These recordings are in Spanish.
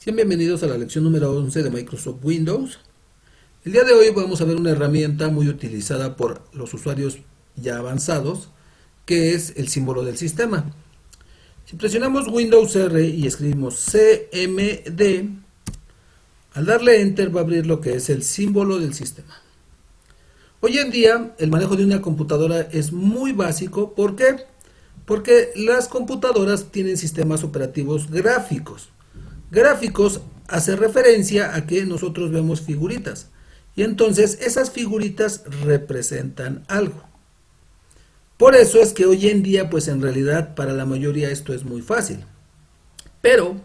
Sean bienvenidos a la lección número 11 de Microsoft Windows. El día de hoy vamos a ver una herramienta muy utilizada por los usuarios ya avanzados, que es el símbolo del sistema. Si presionamos Windows R y escribimos CMD, al darle Enter va a abrir lo que es el símbolo del sistema. Hoy en día el manejo de una computadora es muy básico. ¿Por qué? Porque las computadoras tienen sistemas operativos gráficos. Gráficos hace referencia a que nosotros vemos figuritas y entonces esas figuritas representan algo. Por eso es que hoy en día pues en realidad para la mayoría esto es muy fácil. Pero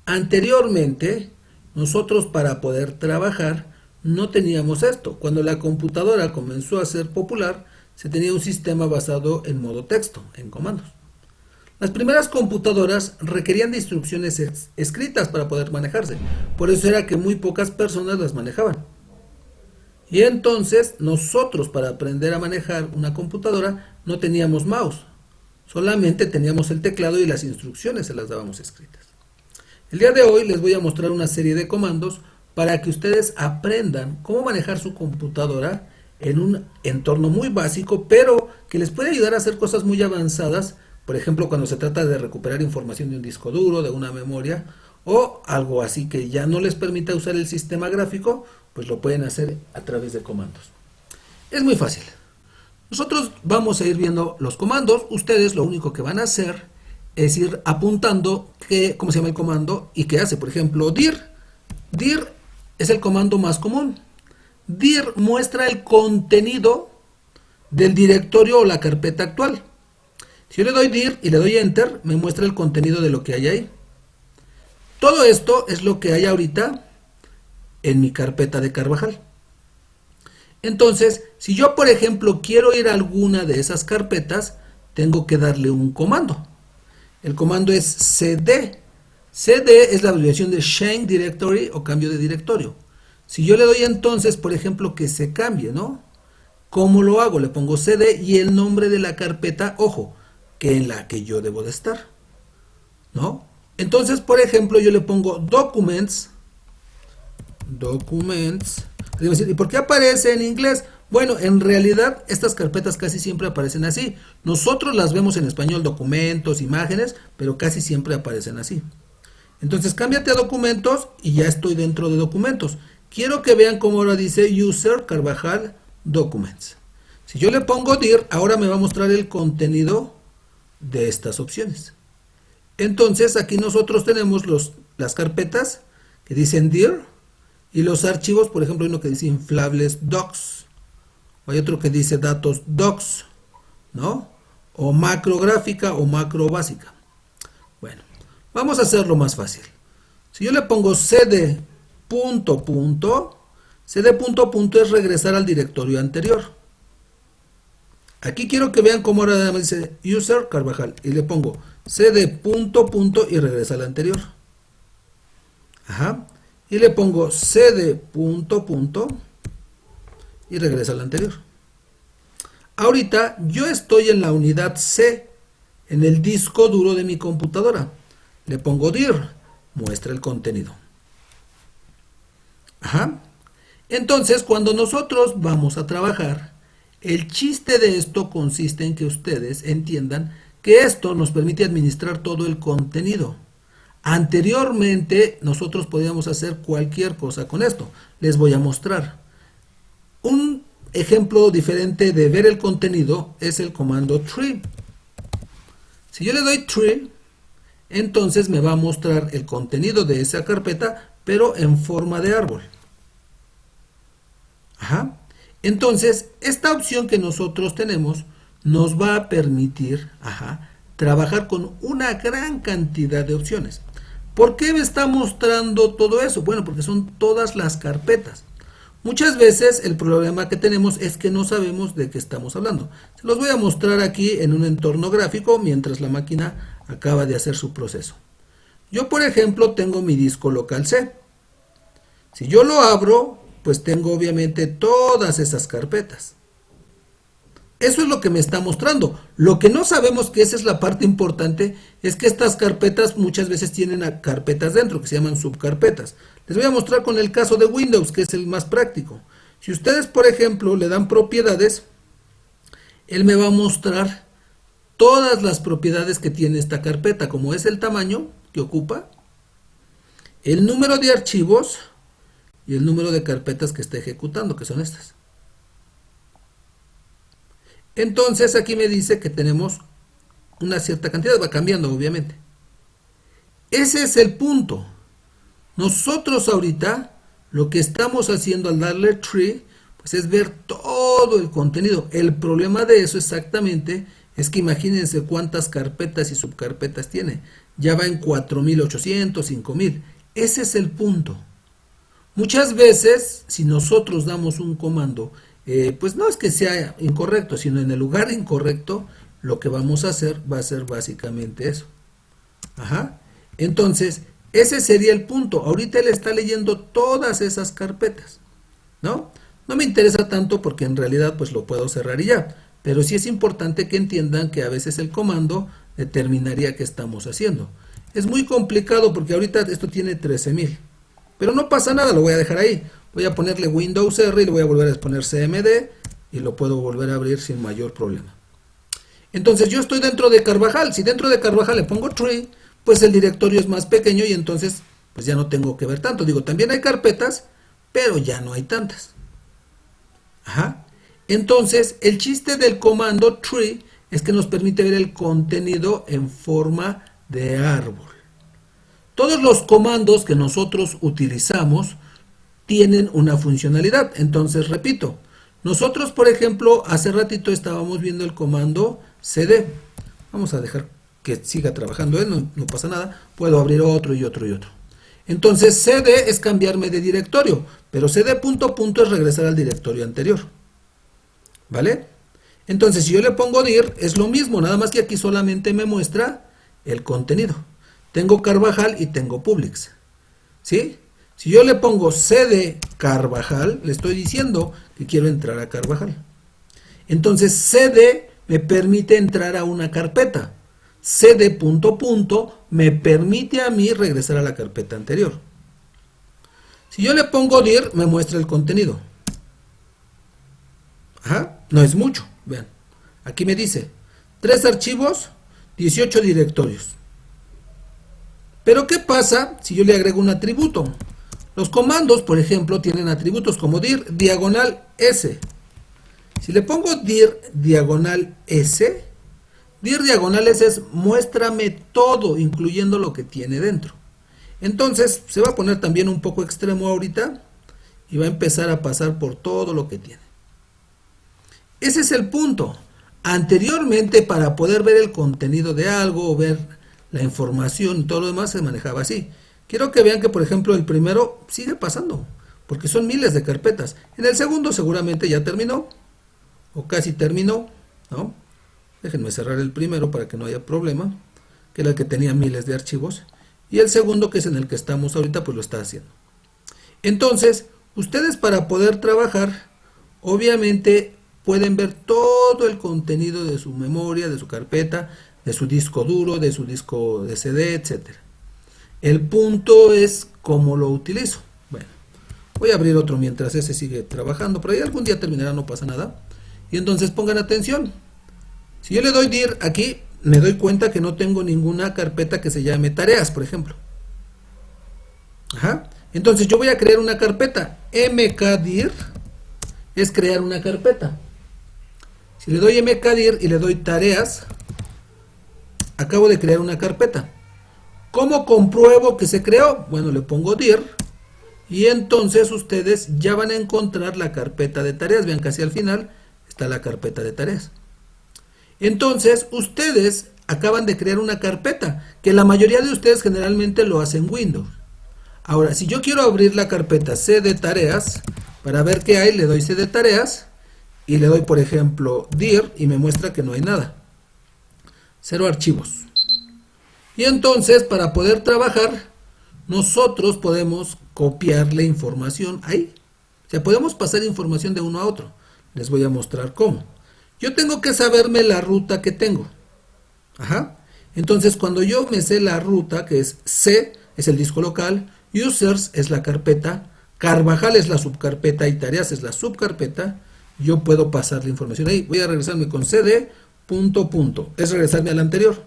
anteriormente nosotros para poder trabajar no teníamos esto. Cuando la computadora comenzó a ser popular se tenía un sistema basado en modo texto, en comandos. Las primeras computadoras requerían de instrucciones escritas para poder manejarse, por eso era que muy pocas personas las manejaban. Y entonces nosotros para aprender a manejar una computadora no teníamos mouse, solamente teníamos el teclado y las instrucciones se las dábamos escritas. El día de hoy les voy a mostrar una serie de comandos para que ustedes aprendan cómo manejar su computadora en un entorno muy básico, pero que les puede ayudar a hacer cosas muy avanzadas. Por ejemplo, cuando se trata de recuperar información de un disco duro, de una memoria o algo así que ya no les permita usar el sistema gráfico, pues lo pueden hacer a través de comandos. Es muy fácil. Nosotros vamos a ir viendo los comandos. Ustedes lo único que van a hacer es ir apuntando cómo se llama el comando y qué hace. Por ejemplo, dir. Dir es el comando más común. Dir muestra el contenido del directorio o la carpeta actual. Si yo le doy dir y le doy enter, me muestra el contenido de lo que hay ahí. Todo esto es lo que hay ahorita en mi carpeta de Carvajal. Entonces, si yo por ejemplo quiero ir a alguna de esas carpetas, tengo que darle un comando. El comando es cd. cd es la abreviación de change directory o cambio de directorio. Si yo le doy entonces, por ejemplo, que se cambie, ¿no? ¿Cómo lo hago? Le pongo cd y el nombre de la carpeta, ojo, que en la que yo debo de estar, ¿no? Entonces, por ejemplo, yo le pongo documents, ¿y por qué aparece en inglés? Bueno, en realidad estas carpetas casi siempre aparecen así. Nosotros las vemos en español, documentos, imágenes, pero casi siempre aparecen así. Entonces, cámbiate a documentos y ya estoy dentro de documentos. Quiero que vean cómo ahora dice User Carvajal Documents. Si yo le pongo dir, ahora me va a mostrar el contenido de estas opciones. Entonces aquí nosotros tenemos las carpetas que dicen dir y los archivos. Por ejemplo, hay uno que dice inflables docs, o hay otro que dice datos docs, ¿no? O macro gráfica o macro básica. Bueno, vamos a hacerlo más fácil. Si yo le pongo cd cd es regresar al directorio anterior. Aquí quiero que vean cómo ahora me dice User Carvajal y le pongo cd y regresa al anterior. Ajá. Y le pongo cd y regresa al anterior. Ahorita yo estoy en la unidad C, en el disco duro de mi computadora. Le pongo dir, muestra el contenido. Ajá. Entonces, cuando nosotros vamos a trabajar, el chiste de esto consiste en que ustedes entiendan que esto nos permite administrar todo el contenido. Anteriormente nosotros podíamos hacer cualquier cosa con esto. Les voy a mostrar. Un ejemplo diferente de ver el contenido es el comando tree. Si yo le doy tree, entonces me va a mostrar el contenido de esa carpeta, pero en forma de árbol. Ajá. Entonces, esta opción que nosotros tenemos nos va a permitir trabajar con una gran cantidad de opciones. ¿Por qué me está mostrando todo eso? Bueno, porque son todas las carpetas. Muchas veces el problema que tenemos es que no sabemos de qué estamos hablando. Se los voy a mostrar aquí en un entorno gráfico mientras la máquina acaba de hacer su proceso. Yo, por ejemplo, tengo mi disco local C. Si yo lo abro, pues tengo obviamente todas esas carpetas. Eso es lo que me está mostrando. Lo que no sabemos, que esa es la parte importante, es que estas carpetas muchas veces tienen carpetas dentro, que se llaman subcarpetas. Les voy a mostrar con el caso de Windows, que es el más práctico. Si ustedes, por ejemplo, le dan propiedades, él me va a mostrar todas las propiedades que tiene esta carpeta, como es el tamaño que ocupa, el número de archivos y el número de carpetas que está ejecutando, que son estas. Entonces aquí me dice que tenemos una cierta cantidad, va cambiando obviamente. Ese es el punto. Nosotros ahorita lo que estamos haciendo al darle tree, pues es ver todo el contenido. El problema de eso exactamente es que imagínense cuántas carpetas y subcarpetas tiene. Ya va en 4800, 5000. Ese es el punto. Muchas veces, si nosotros damos un comando, pues no es que sea incorrecto, sino en el lugar incorrecto, lo que vamos a hacer va a ser básicamente eso. Ajá. Entonces, ese sería el punto. Ahorita él está leyendo todas esas carpetas, ¿no? No me interesa tanto porque en realidad pues lo puedo cerrar y ya. Pero sí es importante que entiendan que a veces el comando determinaría qué estamos haciendo. Es muy complicado porque ahorita esto tiene 13,000. Pero no pasa nada, lo voy a dejar ahí. Voy a ponerle Windows R y le voy a volver a poner CMD y lo puedo volver a abrir sin mayor problema. Entonces yo estoy dentro de Carvajal. Si dentro de Carvajal le pongo tree, pues el directorio es más pequeño y entonces pues ya no tengo que ver tanto. Digo, también hay carpetas, pero ya no hay tantas. Ajá. Entonces el chiste del comando tree es que nos permite ver el contenido en forma de árbol. Todos los comandos que nosotros utilizamos tienen una funcionalidad. Entonces, repito, nosotros, por ejemplo, hace ratito estábamos viendo el comando cd. Vamos a dejar que siga trabajando, no pasa nada. Puedo abrir otro y otro y otro. Entonces, cd es cambiarme de directorio, pero cd punto punto es regresar al directorio anterior. ¿Vale? Entonces, si yo le pongo dir, es lo mismo, nada más que aquí solamente me muestra el contenido. Tengo Carvajal y tengo Publix. ¿Sí? Si yo le pongo cd Carvajal, le estoy diciendo que quiero entrar a Carvajal. Entonces cd me permite entrar a una carpeta. Cd punto punto me permite a mí regresar a la carpeta anterior. Si yo le pongo dir, me muestra el contenido. Ajá, no es mucho. Vean, aquí me dice 3 archivos, 18 directorios. Pero ¿qué pasa si yo le agrego un atributo? Los comandos, por ejemplo, tienen atributos como dir diagonal s. Si le pongo dir diagonal s, dir diagonal s es muéstrame todo, incluyendo lo que tiene dentro. Entonces, se va a poner también un poco extremo ahorita y va a empezar a pasar por todo lo que tiene. Ese es el punto. Anteriormente, para poder ver el contenido de algo o ver la información y todo lo demás se manejaba así. Quiero que vean que, por ejemplo, el primero sigue pasando, porque son miles de carpetas. En el segundo seguramente ya terminó, o casi terminó, ¿no? Déjenme cerrar el primero para que no haya problema, que era el que tenía miles de archivos. Y el segundo, que es en el que estamos ahorita, pues lo está haciendo. Entonces, ustedes para poder trabajar, obviamente pueden ver todo el contenido de su memoria, de su carpeta, de su disco duro, de su disco de CD, etcétera. El punto es cómo lo utilizo. Bueno, voy a abrir otro mientras ese sigue trabajando. Por ahí algún día terminará, no pasa nada. Y entonces pongan atención. Si yo le doy dir aquí, me doy cuenta que no tengo ninguna carpeta que se llame tareas, por ejemplo. Ajá. Entonces yo voy a crear una carpeta. mkdir es crear una carpeta. Si le doy mkdir y le doy tareas, acabo de crear una carpeta. ¿Cómo compruebo que se creó? Bueno, le pongo dir y entonces ustedes ya van a encontrar la carpeta de tareas. Vean que hacia el final está la carpeta de tareas. Entonces, ustedes acaban de crear una carpeta, que la mayoría de ustedes generalmente lo hacen en Windows. Ahora, si yo quiero abrir la carpeta cd tareas, para ver qué hay, le doy cd tareas y le doy, por ejemplo, dir y me muestra que no hay nada. 0 archivos. Y entonces, para poder trabajar, nosotros podemos copiarle información ahí. O sea, podemos pasar información de uno a otro. Les voy a mostrar cómo. Yo tengo que saberme la ruta que tengo. Ajá. Entonces, cuando yo me sé la ruta, que es C, es el disco local, users es la carpeta, Carvajal es la subcarpeta y tareas es la subcarpeta, yo puedo pasar la información ahí. Voy a regresarme con cd, punto, punto. Es regresarme al anterior.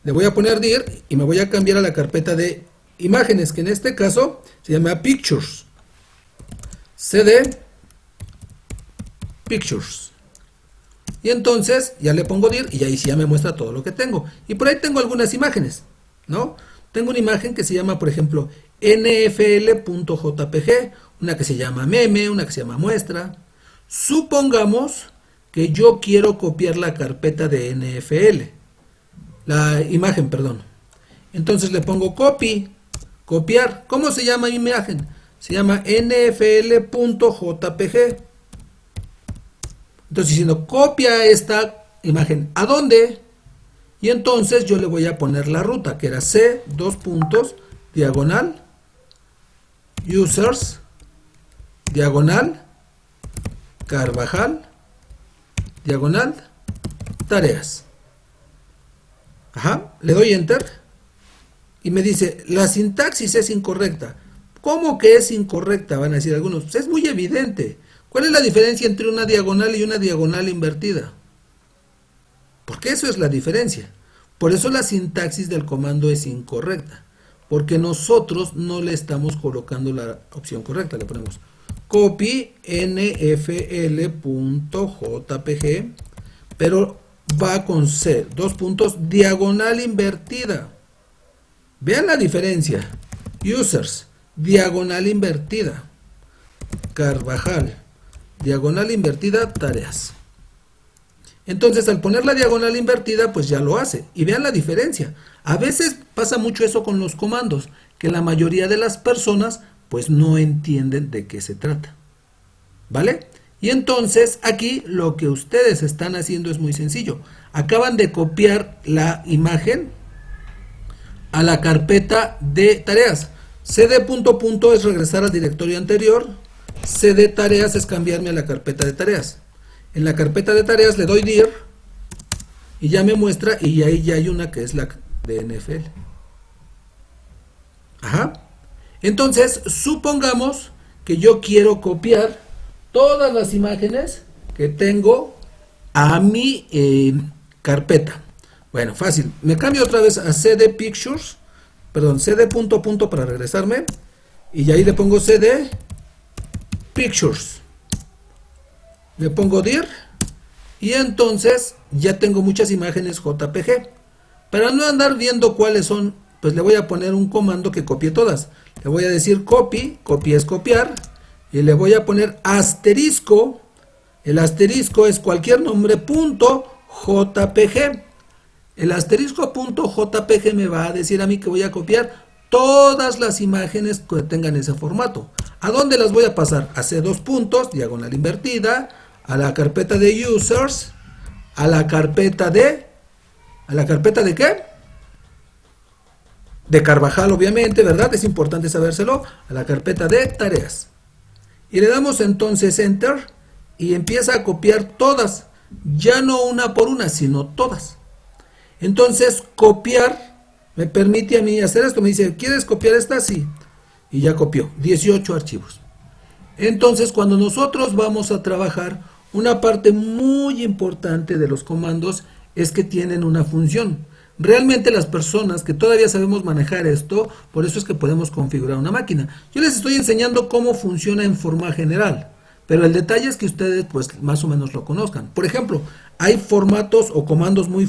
Le voy a poner dir y me voy a cambiar a la carpeta de imágenes, que en este caso se llama pictures. cd, pictures. Y entonces ya le pongo dir y ahí sí ya me muestra todo lo que tengo. Y por ahí tengo algunas imágenes, ¿no? Tengo una imagen que se llama, por ejemplo, nfl.jpg, una que se llama meme, una que se llama muestra. Supongamos que yo quiero copiar la carpeta de NFL, la imagen, perdón. Entonces le pongo copy, copiar. ¿Cómo se llama mi imagen? Se llama nfl.jpg. Entonces diciendo copia esta imagen, ¿a dónde? Y entonces yo le voy a poner la ruta, que era C, dos puntos, diagonal, users, diagonal, Carvajal, diagonal, tareas. Ajá, le doy enter y me dice, la sintaxis es incorrecta. ¿Cómo que es incorrecta? Van a decir algunos. Pues es muy evidente. ¿Cuál es la diferencia entre una diagonal y una diagonal invertida? Porque eso es la diferencia. Por eso la sintaxis del comando es incorrecta. Porque nosotros no le estamos colocando la opción correcta. Le ponemos copy nfl.jpg, pero va con C, dos puntos, diagonal invertida. Vean la diferencia. Users, diagonal invertida. Carvajal, diagonal invertida, tareas. Entonces al poner la diagonal invertida pues ya lo hace. Y vean la diferencia. A veces pasa mucho eso con los comandos, que la mayoría de las personas pues no entienden de qué se trata. ¿Vale? Y entonces aquí lo que ustedes están haciendo es muy sencillo. Acaban de copiar la imagen a la carpeta de tareas. cd punto punto es regresar al directorio anterior. cd tareas es cambiarme a la carpeta de tareas. En la carpeta de tareas le doy dir y ya me muestra, y ahí ya hay una que es la de NFL. Ajá. Entonces, supongamos que yo quiero copiar todas las imágenes que tengo a mi carpeta. Bueno, fácil. Me cambio otra vez a cd pictures, perdón, cd punto punto para regresarme, y ahí le pongo cd pictures. Le pongo dir y entonces ya tengo muchas imágenes JPG. Para no andar viendo cuáles son, pues le voy a poner un comando que copie todas. Le voy a decir copy, copy es copiar, y le voy a poner asterisco. El asterisco es cualquier nombre punto JPG. El asterisco punto JPG me va a decir a mí que voy a copiar todas las imágenes que tengan ese formato. ¿A dónde las voy a pasar? A C dos puntos, diagonal invertida, a la carpeta de users, a la carpeta de ¿qué? De Carvajal, obviamente, ¿verdad? Es importante sabérselo. A la carpeta de tareas. Y le damos entonces enter y empieza a copiar todas, ya no una por una, sino todas. Entonces copiar me permite a mí hacer esto. Me dice, ¿quieres copiar esta? Sí. Y ya copió 18 archivos. Entonces cuando nosotros vamos a trabajar, una parte muy importante de los comandos es que tienen una función. Realmente las personas que todavía sabemos manejar esto, por eso es que podemos configurar una máquina. Yo les estoy enseñando cómo funciona en forma general, pero el detalle es que ustedes pues más o menos lo conozcan. Por ejemplo, hay formatos o comandos muy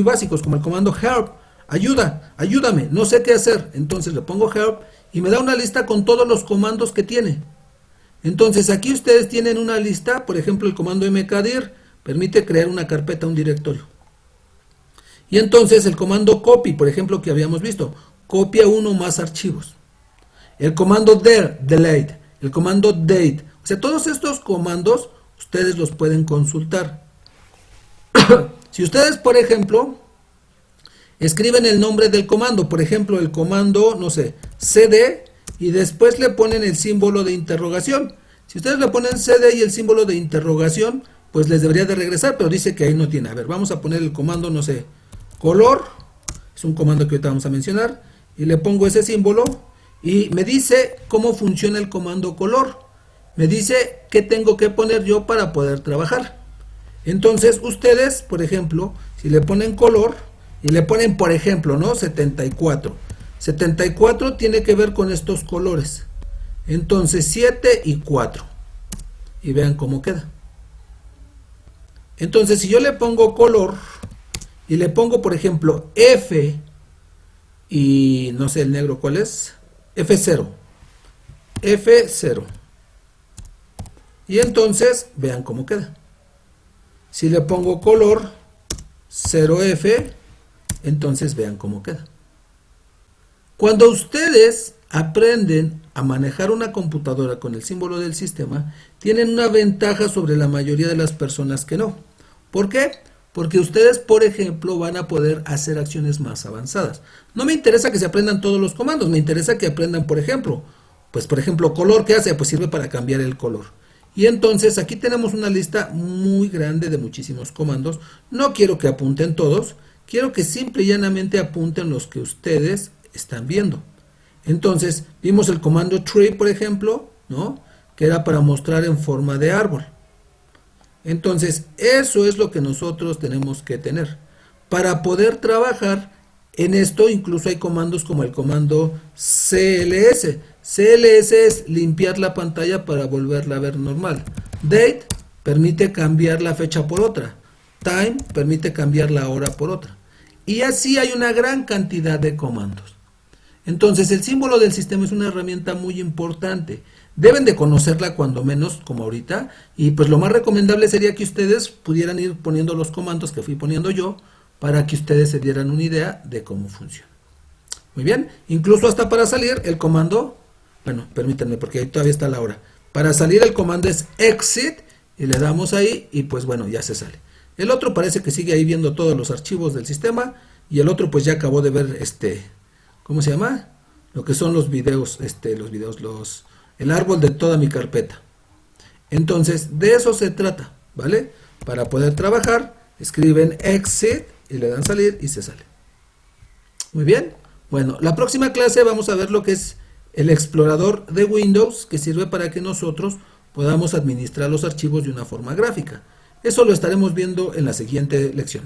básicos, como el comando help, ayúdame, no sé qué hacer. Entonces le pongo help y me da una lista con todos los comandos que tiene. Entonces aquí ustedes tienen una lista, por ejemplo el comando mkdir permite crear una carpeta, un directorio. Y entonces el comando copy, por ejemplo, que habíamos visto, copia uno o más archivos. El comando delete, el comando date, o sea, todos estos comandos ustedes los pueden consultar. Si ustedes, por ejemplo, escriben el nombre del comando, por ejemplo, el comando, no sé, cd, y después le ponen el símbolo de interrogación. Si ustedes le ponen cd y el símbolo de interrogación, pues les debería de regresar, pero dice que ahí no tiene. A ver, vamos a poner el comando, no sé, color, es un comando que ahorita vamos a mencionar, y le pongo ese símbolo, y me dice cómo funciona el comando color. Me dice qué tengo que poner yo para poder trabajar. Entonces ustedes, por ejemplo, si le ponen color y le ponen, por ejemplo, ¿no? 74. 74 tiene que ver con estos colores. Entonces 7 y 4. Y vean cómo queda. Entonces si yo le pongo color y le pongo, por ejemplo, F y no sé el negro cuál es, F0. F0. Y entonces vean cómo queda. Si le pongo color 0F, entonces vean cómo queda. Cuando ustedes aprenden a manejar una computadora con el símbolo del sistema, tienen una ventaja sobre la mayoría de las personas que no. ¿Por qué? Porque ustedes, por ejemplo, van a poder hacer acciones más avanzadas. No me interesa que se aprendan todos los comandos, me interesa que aprendan, por ejemplo, color, ¿qué hace? Pues sirve para cambiar el color. Y entonces aquí tenemos una lista muy grande de muchísimos comandos. No quiero que apunten todos, quiero que simple y llanamente apunten los que ustedes están viendo. Entonces vimos el comando tree, por ejemplo, ¿no? Que era para mostrar en forma de árbol. Entonces eso es lo que nosotros tenemos que tener. Para poder trabajar en esto incluso hay comandos como el comando CLS. CLS es limpiar la pantalla para volverla a ver normal. Date permite cambiar la fecha por otra. Time permite cambiar la hora por otra. Y así hay una gran cantidad de comandos. Entonces el símbolo del sistema es una herramienta muy importante. Deben de conocerla cuando menos, como ahorita. Y pues lo más recomendable sería que ustedes pudieran ir poniendo los comandos que fui poniendo yo, para que ustedes se dieran una idea de cómo funciona. Muy bien, incluso hasta para salir el comando, bueno, permítanme porque ahí todavía está la hora. Para salir el comando es exit y le damos ahí y pues bueno, ya se sale. El otro parece que sigue ahí viendo todos los archivos del sistema y el otro pues ya acabó de ver ¿cómo se llama? Lo que son los videos, el árbol de toda mi carpeta. Entonces, de eso se trata, ¿vale? Para poder trabajar, escriben exit y le dan salir y se sale. Muy bien. Bueno, la próxima clase vamos a ver lo que es el explorador de Windows, que sirve para que nosotros podamos administrar los archivos de una forma gráfica. Eso lo estaremos viendo en la siguiente lección.